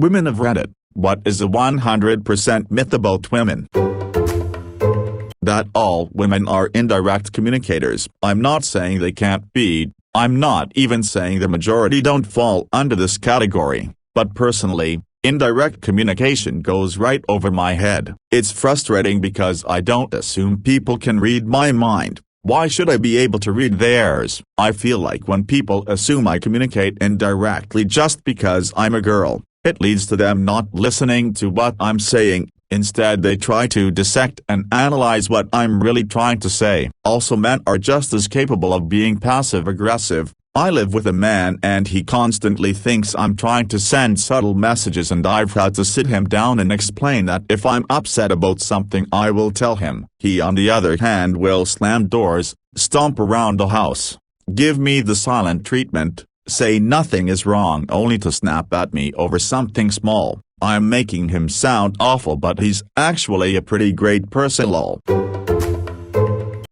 Women of Reddit, what is a 100% myth about women? That all women are indirect communicators. I'm not saying they can't be, I'm not even saying the majority don't fall under this category, but personally, indirect communication goes right over my head. It's frustrating because I don't assume people can read my mind. Why should I be able to read theirs? I feel like when people assume I communicate indirectly just because I'm a girl, it leads to them not listening to what I'm saying. Instead they try to dissect and analyze what I'm really trying to say. Also, men are just as capable of being passive-aggressive. I live with a man and he constantly thinks I'm trying to send subtle messages, and I've had to sit him down and explain that if I'm upset about something I will tell him. He on the other hand will slam doors, stomp around the house, give me the silent treatment, say nothing is wrong only to snap at me over something small. I'm making him sound awful, but he's actually a pretty great person lol.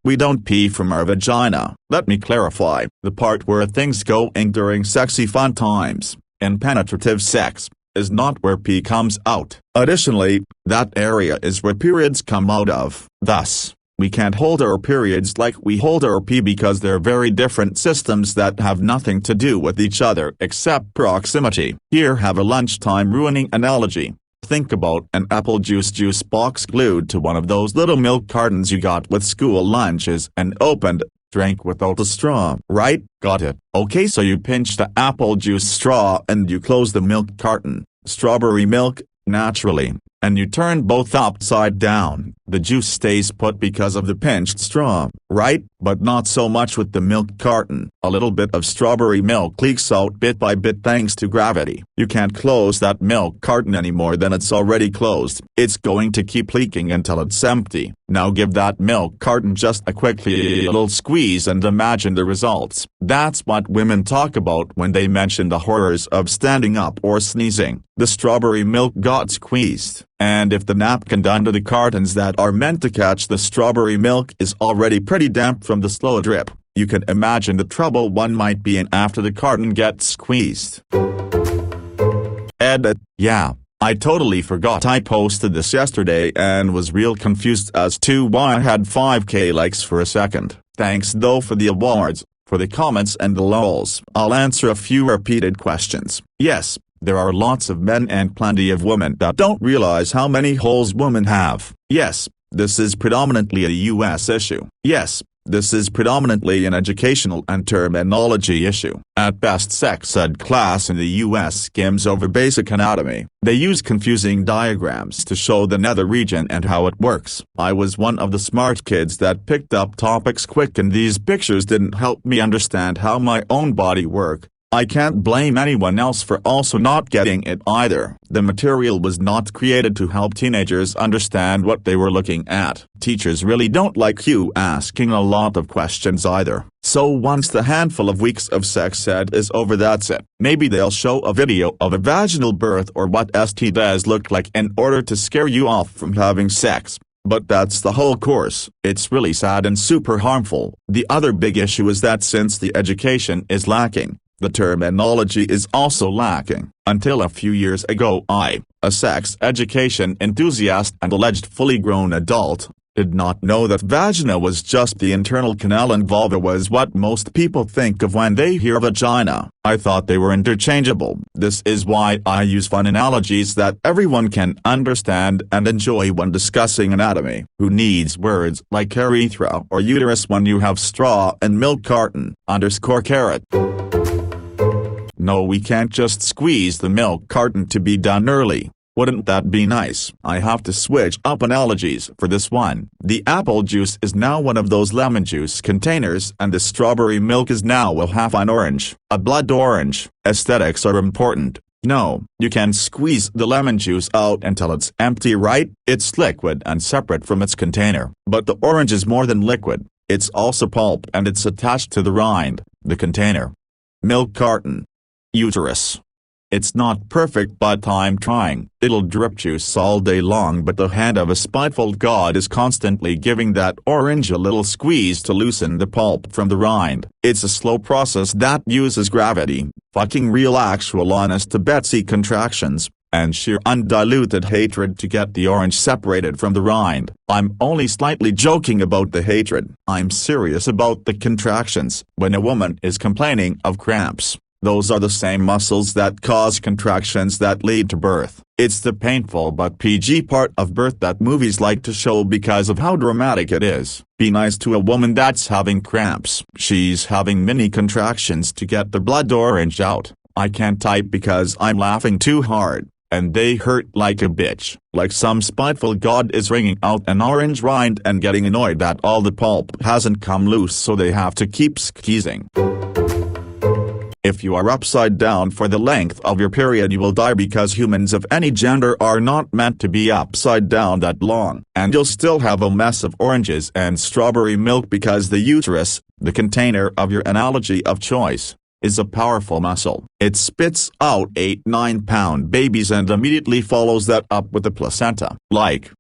We don't pee from our vagina. Let me clarify, the part where things go in during sexy fun times, in penetrative sex, is not where pee comes out. Additionally, that area is where periods come out of. Thus, we can't hold our periods like we hold our pee because they're very different systems that have nothing to do with each other except proximity. Here have a lunchtime ruining analogy. Think about an apple juice box glued to one of those little milk cartons you got with school lunches and opened, drank without a straw. Right? Got it. Okay, so you pinch the apple juice straw and you close the milk carton, strawberry milk, naturally, and you turn both upside down. The juice stays put because of the pinched straw, right? But not so much with the milk carton. A little bit of strawberry milk leaks out bit by bit thanks to gravity. You can't close that milk carton any more than it's already closed. It's going to keep leaking until it's empty. Now give that milk carton just a quick little squeeze and imagine the results. That's what women talk about when they mention the horrors of standing up or sneezing. The strawberry milk got squeezed, and if the napkin under the cartons that are meant to catch the strawberry milk is already pretty damp from the slow drip, you can imagine the trouble one might be in after the carton gets squeezed. Edit. Yeah, I totally forgot I posted this yesterday and was real confused as to why I had 5k likes for a second. Thanks though for the awards, for the comments and the lols. I'll answer a few repeated questions. Yes, there are lots of men and plenty of women that don't realize how many holes women have. Yes, this is predominantly a US issue. Yes, this is predominantly an educational and terminology issue. At best, sex ed class in the US skims over basic anatomy. They use confusing diagrams to show the nether region and how it works. I was one of the smart kids that picked up topics quick, and these pictures didn't help me understand how my own body works. I can't blame anyone else for also not getting it either. The material was not created to help teenagers understand what they were looking at. Teachers really don't like you asking a lot of questions either. So once the handful of weeks of sex ed is over, that's it. Maybe they'll show a video of a vaginal birth or what STDs look like in order to scare you off from having sex. But that's the whole course. It's really sad and super harmful. The other big issue is that since the education is lacking, the terminology is also lacking. Until a few years ago I, a sex education enthusiast and alleged fully grown adult, did not know that vagina was just the internal canal and vulva was what most people think of when they hear vagina. I thought they were interchangeable. This is why I use fun analogies that everyone can understand and enjoy when discussing anatomy. Who needs words like urethra or uterus when you have straw and milk carton _carrot? No, we can't just squeeze the milk carton to be done early. Wouldn't that be nice? I have to switch up analogies for this one. The apple juice is now one of those lemon juice containers, and the strawberry milk is now a half an orange, a blood orange. Aesthetics are important. No, you can squeeze the lemon juice out until it's empty, right? It's liquid and separate from its container. But the orange is more than liquid. It's also pulp, and it's attached to the rind, the container. Milk carton. Uterus. It's not perfect, but I'm trying. It'll drip juice all day long, but the hand of a spiteful god is constantly giving that orange a little squeeze to loosen the pulp from the rind. It's a slow process that uses gravity, fucking real actual honest to Betsy contractions, and sheer undiluted hatred to get the orange separated from the rind. I'm only slightly joking about the hatred. I'm serious about the contractions. When a woman is complaining of cramps, those are the same muscles that cause contractions that lead to birth. It's the painful but PG part of birth that movies like to show because of how dramatic it is. Be nice to a woman that's having cramps. She's having mini contractions to get the blood orange out. I can't type because I'm laughing too hard, and they hurt like a bitch. Like some spiteful god is wringing out an orange rind and getting annoyed that all the pulp hasn't come loose, so they have to keep squeezing. If you are upside down for the length of your period, you will die, because humans of any gender are not meant to be upside down that long. And you'll still have a mess of oranges and strawberry milk, because the uterus, the container of your analogy of choice, is a powerful muscle. It spits out 8-9 pound babies and immediately follows that up with the placenta. Like,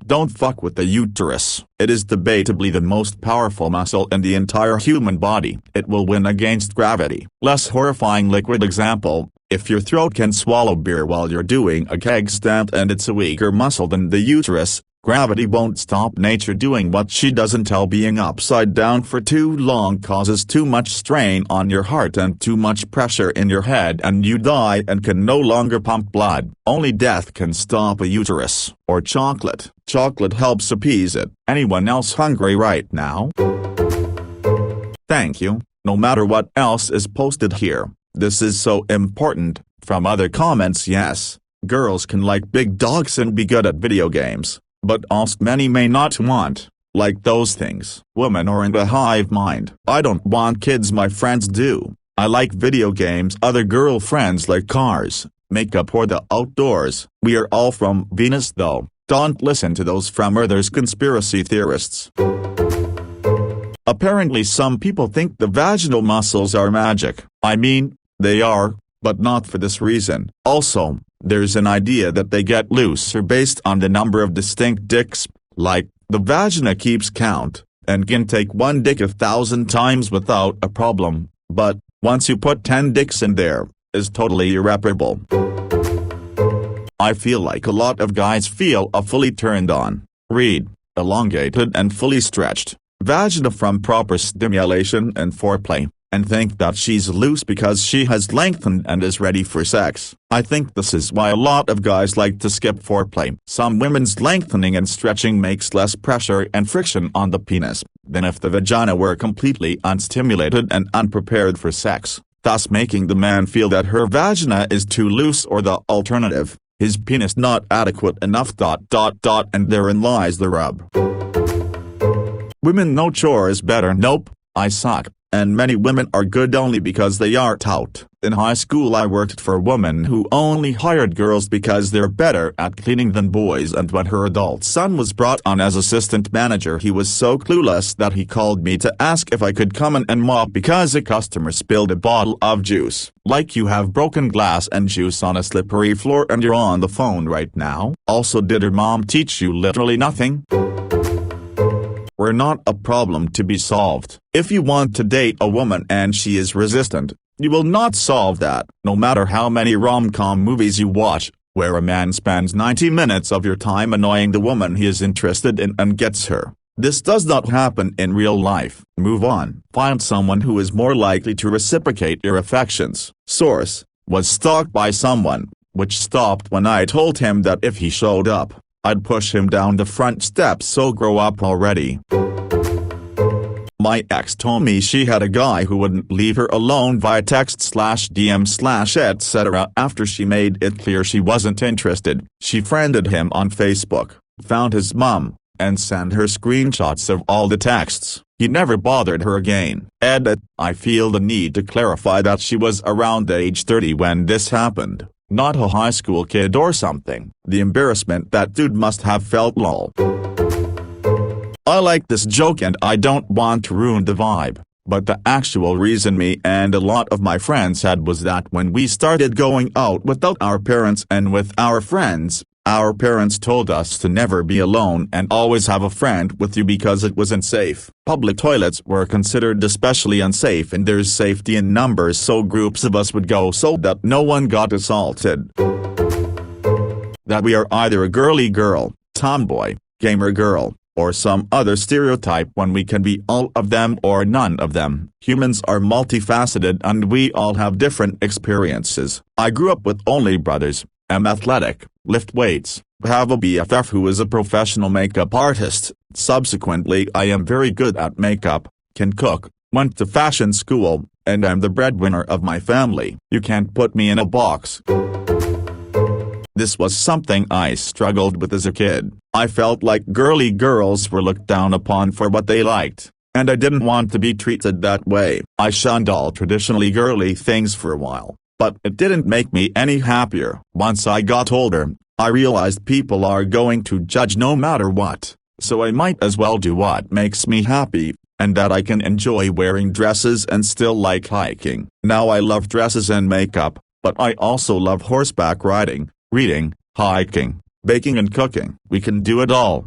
don't fuck with the uterus. It is debatably the most powerful muscle in the entire human body. It will win against gravity. Less horrifying liquid example: if your throat can swallow beer while you're doing a keg stand and it's a weaker muscle than the uterus, gravity won't stop nature doing what she does until being upside down for too long causes too much strain on your heart and too much pressure in your head, and you die and can no longer pump blood. Only death can stop a uterus. Or chocolate. Chocolate helps appease it. Anyone else hungry right now? Thank you. No matter what else is posted here, this is so important. From other comments: yes, girls can like big dogs and be good at video games, but also many may not want, like those things. Women are in a hive mind. I don't want kids, my friends do. I like video games. Other girlfriends like cars, makeup, or the outdoors. We are all from Venus though. Don't listen to those from Earth's conspiracy theorists. Apparently some people think the vaginal muscles are magic. I mean, they are, but not for this reason. Also, there's an idea that they get looser based on the number of distinct dicks, like, the vagina keeps count, and can take one dick 1,000 times without a problem, but, once you put 10 dicks in there, is totally irreparable. I feel like a lot of guys feel a fully turned on, elongated and fully stretched vagina from proper stimulation and foreplay, and think that she's loose because she has lengthened and is ready for sex. I think this is why a lot of guys like to skip foreplay. Some women's lengthening and stretching makes less pressure and friction on the penis than if the vagina were completely unstimulated and unprepared for sex, thus making the man feel that her vagina is too loose, or the alternative, his penis not adequate enough ... and therein lies the rub. Women know chores better. Nope, I suck. And many women are good only because they are tout. In high school I worked for a woman who only hired girls because they're better at cleaning than boys, and when her adult son was brought on as assistant manager, he was so clueless that he called me to ask if I could come in and mop because a customer spilled a bottle of juice. Like, you have broken glass and juice on a slippery floor and you're on the phone right now? Also, did her mom teach you literally nothing? We're not a problem to be solved. If you want to date a woman and she is resistant, you will not solve that, no matter how many rom-com movies you watch, where a man spends 90 minutes of your time annoying the woman he is interested in and gets her. This does not happen in real life. Move on. Find someone who is more likely to reciprocate your affections. Source: was stalked by someone, which stopped when I told him that if he showed up, I'd push him down the front steps, so grow up already. My ex told me she had a guy who wouldn't leave her alone via text/DM/etc. after she made it clear she wasn't interested. She friended him on Facebook, found his mom, and sent her screenshots of all the texts. He never bothered her again. Edit: I feel the need to clarify that she was around age 30 when this happened, not a high school kid or something. The embarrassment that dude must have felt. Lol. I like this joke and I don't want to ruin the vibe, but the actual reason me and a lot of my friends had was that when we started going out without our parents and with our friends, our parents told us to never be alone and always have a friend with you because it wasn't safe. Public toilets were considered especially unsafe, and there's safety in numbers, so groups of us would go so that no one got assaulted. that we are either a girly girl, tomboy, gamer girl, or some other stereotype when we can be all of them or none of them. Humans are multifaceted and we all have different experiences. I grew up with only brothers, am athletic, lift weights, have a BFF who is a professional makeup artist. Subsequently, I am very good at makeup, can cook, went to fashion school, and I'm the breadwinner of my family. You can't put me in a box. This was something I struggled with as a kid. I felt like girly girls were looked down upon for what they liked, and I didn't want to be treated that way. I shunned all traditionally girly things for a while, but it didn't make me any happier. Once I got older, I realized people are going to judge no matter what, so I might as well do what makes me happy, and that I can enjoy wearing dresses and still like hiking. Now I love dresses and makeup, but I also love horseback riding, reading, hiking, baking and cooking. We can do it all.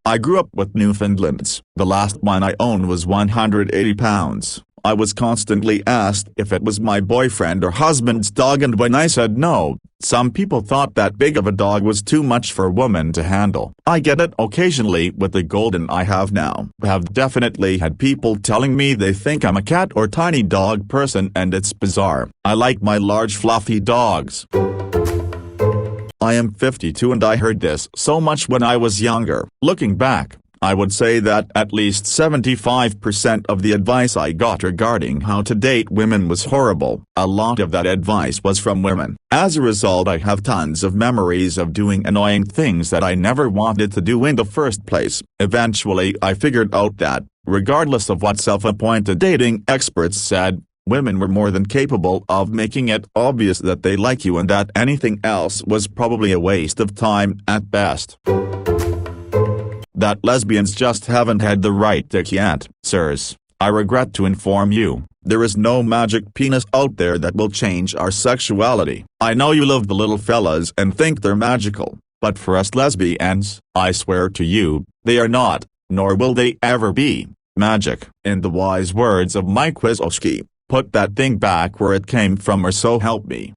I grew up with Newfoundlands. The last one I owned was 180 pounds. I was constantly asked if it was my boyfriend or husband's dog, and when I said no, some people thought that big of a dog was too much for a woman to handle. I get it occasionally with the golden I have now. I have definitely had people telling me they think I'm a cat or tiny dog person, and it's bizarre. I like my large fluffy dogs. I am 52 and I heard this so much when I was younger. Looking back, I would say that at least 75% of the advice I got regarding how to date women was horrible. A lot of that advice was from women. As a result, I have tons of memories of doing annoying things that I never wanted to do in the first place. Eventually, I figured out that, regardless of what self-appointed dating experts said, women were more than capable of making it obvious that they like you and that anything else was probably a waste of time at best. That lesbians just haven't had the right dick yet. Sirs, I regret to inform you, there is no magic penis out there that will change our sexuality. I know you love the little fellas and think they're magical, but for us lesbians, I swear to you, they are not, nor will they ever be, magic. In the wise words of Mike Wazowski, put that thing back where it came from, or so help me.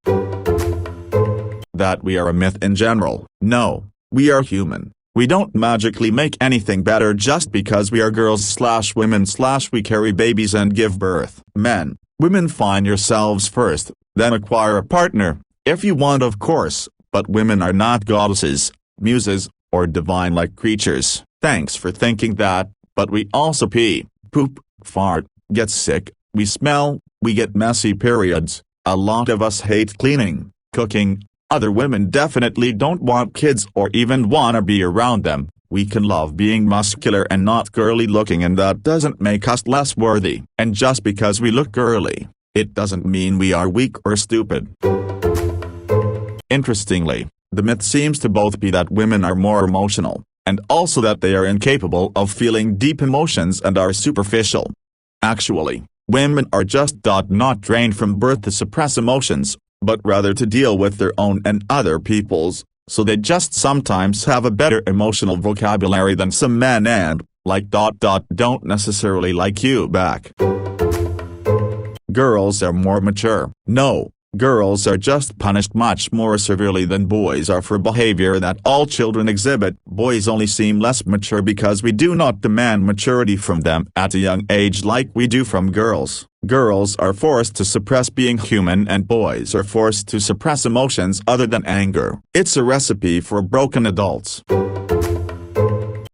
That we are a myth in general. No, we are human. We don't magically make anything better just because we are girls/women/we carry babies and give birth. Men, women, find yourselves first, then acquire a partner, if you want of course, but women are not goddesses, muses, or divine-like creatures. Thanks for thinking that, but we also pee, poop, fart, get sick, we smell, we get messy periods, a lot of us hate cleaning, cooking. Other women definitely don't want kids or even wanna be around them. We can love being muscular and not girly looking, and that doesn't make us less worthy. And just because we look girly, it doesn't mean we are weak or stupid. Interestingly, the myth seems to both be that women are more emotional, and also that they are incapable of feeling deep emotions and are superficial. Actually, women are just not trained from birth to suppress emotions, but rather to deal with their own and other people's, so they just sometimes have a better emotional vocabulary than some men and, don't necessarily like you back. Girls are more mature. No, girls are just punished much more severely than boys are for behavior that all children exhibit. Boys only seem less mature because we do not demand maturity from them at a young age like we do from girls. Girls are forced to suppress being human and boys are forced to suppress emotions other than anger. It's a recipe for broken adults.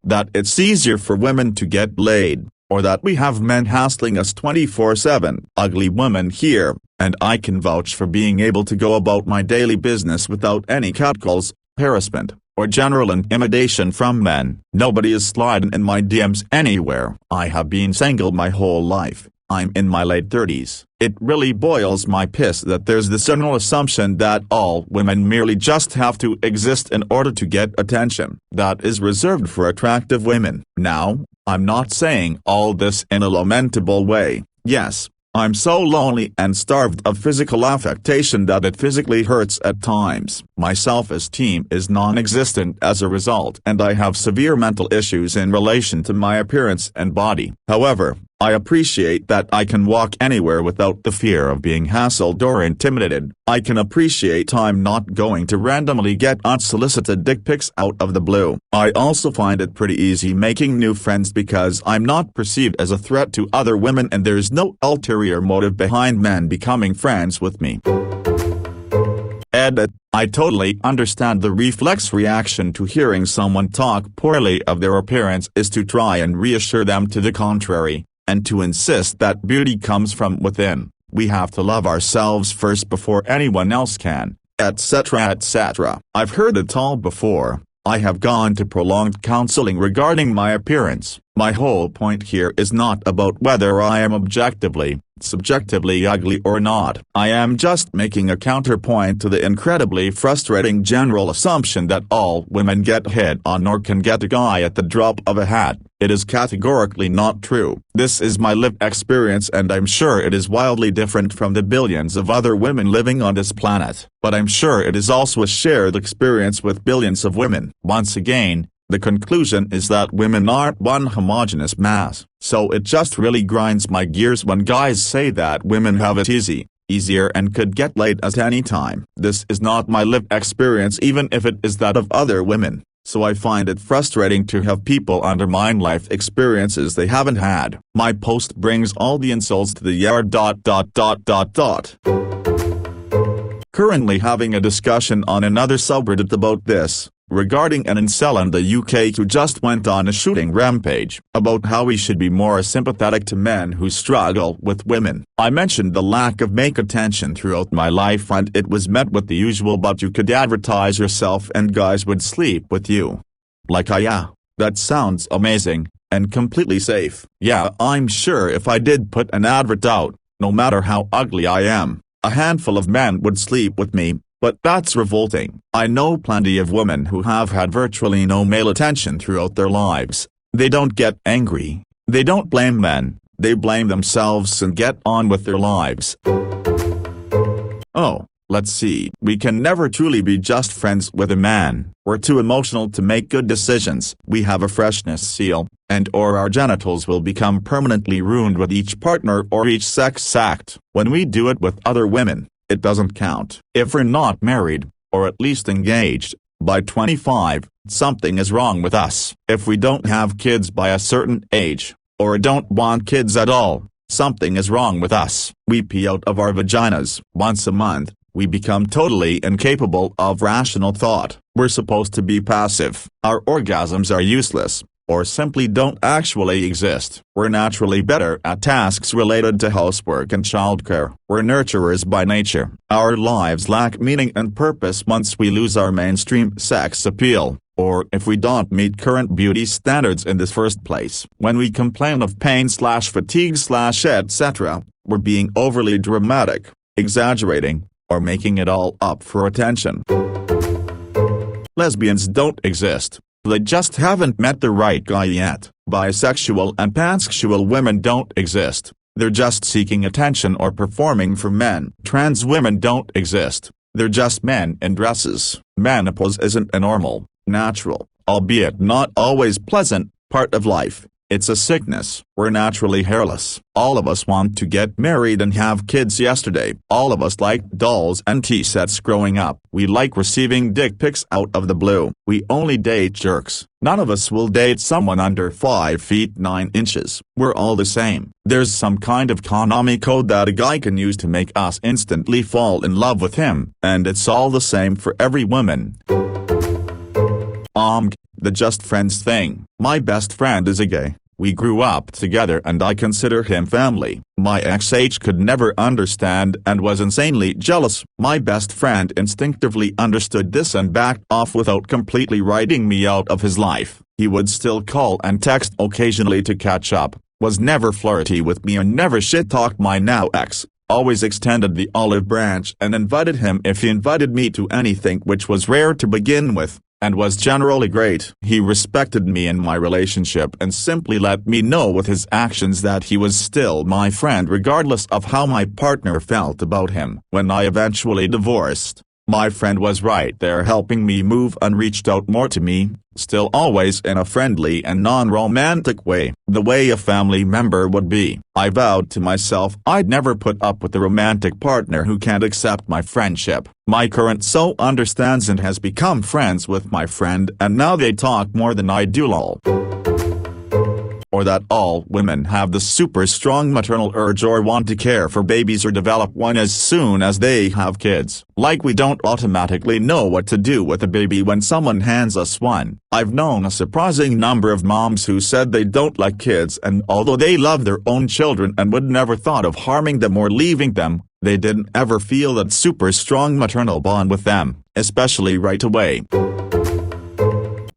That it's easier for women to get laid, or that we have men hassling us 24/7. Ugly women here, and I can vouch for being able to go about my daily business without any catcalls, harassment, or general intimidation from men. Nobody is sliding in my DMs anywhere. I have been single my whole life. I'm in my late 30s. It really boils my piss that there's this general assumption that all women merely just have to exist in order to get attention. That is reserved for attractive women. Now, I'm not saying all this in a lamentable way. Yes, I'm so lonely and starved of physical affection that it physically hurts at times. My self-esteem is non-existent as a result, and I have severe mental issues in relation to my appearance and body. However, I appreciate that I can walk anywhere without the fear of being hassled or intimidated. I can appreciate I'm not going to randomly get unsolicited dick pics out of the blue. I also find it pretty easy making new friends because I'm not perceived as a threat to other women and there's no ulterior motive behind men becoming friends with me. Edit. I totally understand the reflex reaction to hearing someone talk poorly of their appearance is to try and reassure them to the contrary, and to insist that beauty comes from within. We have to love ourselves first before anyone else can, etc. etc. I've heard it all before. I have gone to prolonged counseling regarding my appearance. My whole point here is not about whether I am subjectively ugly or not. I am just making a counterpoint to the incredibly frustrating general assumption that all women get hit on or can get a guy at the drop of a hat. It is categorically not true. This is my lived experience and I'm sure it is wildly different from the billions of other women living on this planet. But I'm sure it is also a shared experience with billions of women. Once again, the conclusion is that women aren't one homogeneous mass, so it just really grinds my gears when guys say that women have it easier and could get laid at any time. This is not my lived experience even if it is that of other women, so I find it frustrating to have people undermine life experiences they haven't had. My post brings all the insults to the yard. Currently having a discussion on another subreddit about this, regarding an incel in the UK who just went on a shooting rampage, about how we should be more sympathetic to men who struggle with women. I mentioned the lack of make attention throughout my life and it was met with the usual "but you could advertise yourself and guys would sleep with you." Like yeah, that sounds amazing, and completely safe. Yeah, I'm sure if I did put an advert out, no matter how ugly I am, a handful of men would sleep with me. But that's revolting. I know plenty of women who have had virtually no male attention throughout their lives. They don't get angry. They don't blame men. They blame themselves and get on with their lives. Oh, let's see. We can never truly be just friends with a man. We're too emotional to make good decisions. We have a freshness seal, and/or our genitals will become permanently ruined with each partner or each sex act. When we do it with other women, it doesn't count. If we're not married, or at least engaged, by 25, something is wrong with us. If we don't have kids by a certain age, or don't want kids at all, something is wrong with us. We pee out of our vaginas once a month. We become totally incapable of rational thought. We're supposed to be passive. Our orgasms are useless, or simply don't actually exist. We're naturally better at tasks related to housework and childcare. We're nurturers by nature. Our lives lack meaning and purpose once we lose our mainstream sex appeal, or if we don't meet current beauty standards in the first place. When we complain of pain/fatigue/etc., we're being overly dramatic, exaggerating, or making it all up for attention. Lesbians don't exist. They just haven't met the right guy yet. Bisexual and pansexual women don't exist. They're just seeking attention or performing for men. Trans women don't exist. They're just men in dresses. Menopause isn't a normal, natural, albeit not always pleasant, part of life. It's a sickness. We're naturally hairless. All of us want to get married and have kids yesterday. All of us liked dolls and tea sets growing up. We like receiving dick pics out of the blue. We only date jerks. None of us will date someone under 5 feet 9 inches. We're all the same. There's some kind of Konami code that a guy can use to make us instantly fall in love with him, and it's all the same for every woman. The just friends thing. My best friend is a gay. We grew up together and I consider him family. My ex could never understand and was insanely jealous. My best friend instinctively understood this and backed off without completely writing me out of his life. He would still call and text occasionally to catch up, was never flirty with me and never shit-talked my now ex. Always extended the olive branch and invited him if he invited me to anything, which was rare to begin with, and was generally great. He respected me in my relationship and simply let me know with his actions that he was still my friend regardless of how my partner felt about him. When I eventually divorced, My friend was right there helping me move and reached out more to me, still always in a friendly and non-romantic way, the way a family member would be. I vowed to myself I'd never put up with a romantic partner who can't accept my friendship. My current so understands and has become friends with my friend, and now they talk more than I do lol. Or that all women have the super strong maternal urge or want to care for babies or develop one as soon as they have kids. Like we don't automatically know what to do with a baby when someone hands us one. I've known a surprising number of moms who said they don't like kids, and although they love their own children and would never thought of harming them or leaving them, they didn't ever feel that super strong maternal bond with them, especially right away.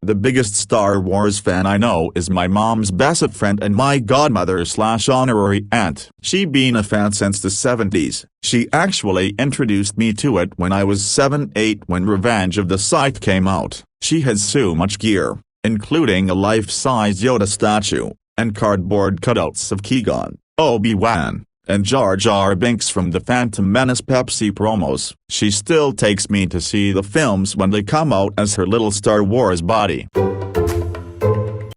The biggest Star Wars fan I know is my mom's best friend and my godmother/honorary aunt. She been a fan since the 70s. She actually introduced me to it when I was 7-8 when Revenge of the Sith came out. She has so much gear, including a life-size Yoda statue, and cardboard cutouts of Qui-Gon, Obi-Wan, and Jar Jar Binks from the Phantom Menace Pepsi promos. She still takes me to see the films when they come out as her little Star Wars body.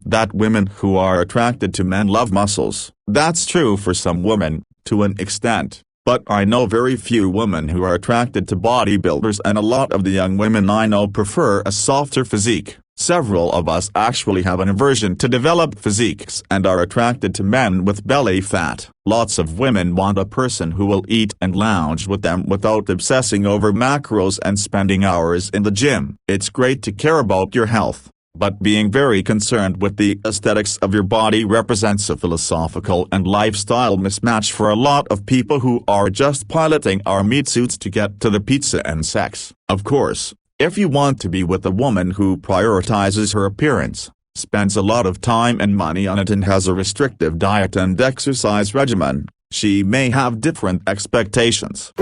That women who are attracted to men love muscles. That's true for some women, to an extent, but I know very few women who are attracted to bodybuilders, and a lot of the young women I know prefer a softer physique. Several of us actually have an aversion to developed physiques and are attracted to men with belly fat. Lots of women want a person who will eat and lounge with them without obsessing over macros and spending hours in the gym. It's great to care about your health, but being very concerned with the aesthetics of your body represents a philosophical and lifestyle mismatch for a lot of people who are just piloting our meat suits to get to the pizza and sex. Of course, if you want to be with a woman who prioritizes her appearance, spends a lot of time and money on it, and has a restrictive diet and exercise regimen, she may have different expectations.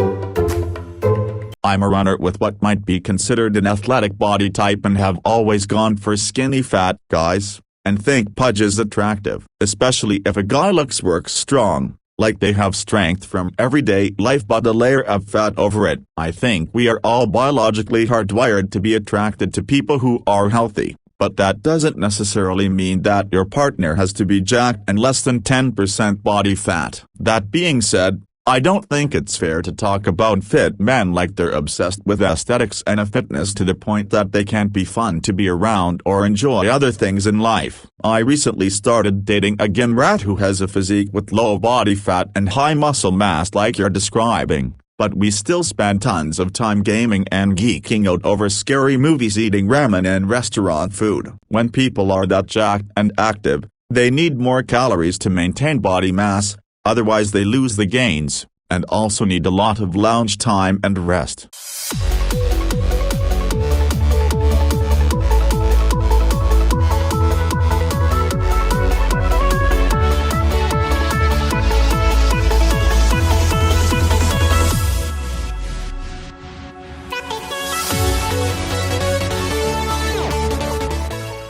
I'm a runner with what might be considered an athletic body type and have always gone for skinny fat guys, and think pudge is attractive, especially if a guy looks strong, like they have strength from everyday life but a layer of fat over it. I think we are all biologically hardwired to be attracted to people who are healthy, but that doesn't necessarily mean that your partner has to be jacked and less than 10% body fat. That being said, I don't think it's fair to talk about fit men like they're obsessed with aesthetics and a fitness to the point that they can't be fun to be around or enjoy other things in life. I recently started dating a gym rat who has a physique with low body fat and high muscle mass like you're describing, but we still spend tons of time gaming and geeking out over scary movies, eating ramen and restaurant food. When people are that jacked and active, they need more calories to maintain body mass. Otherwise they lose the gains, and also need a lot of lounge time and rest.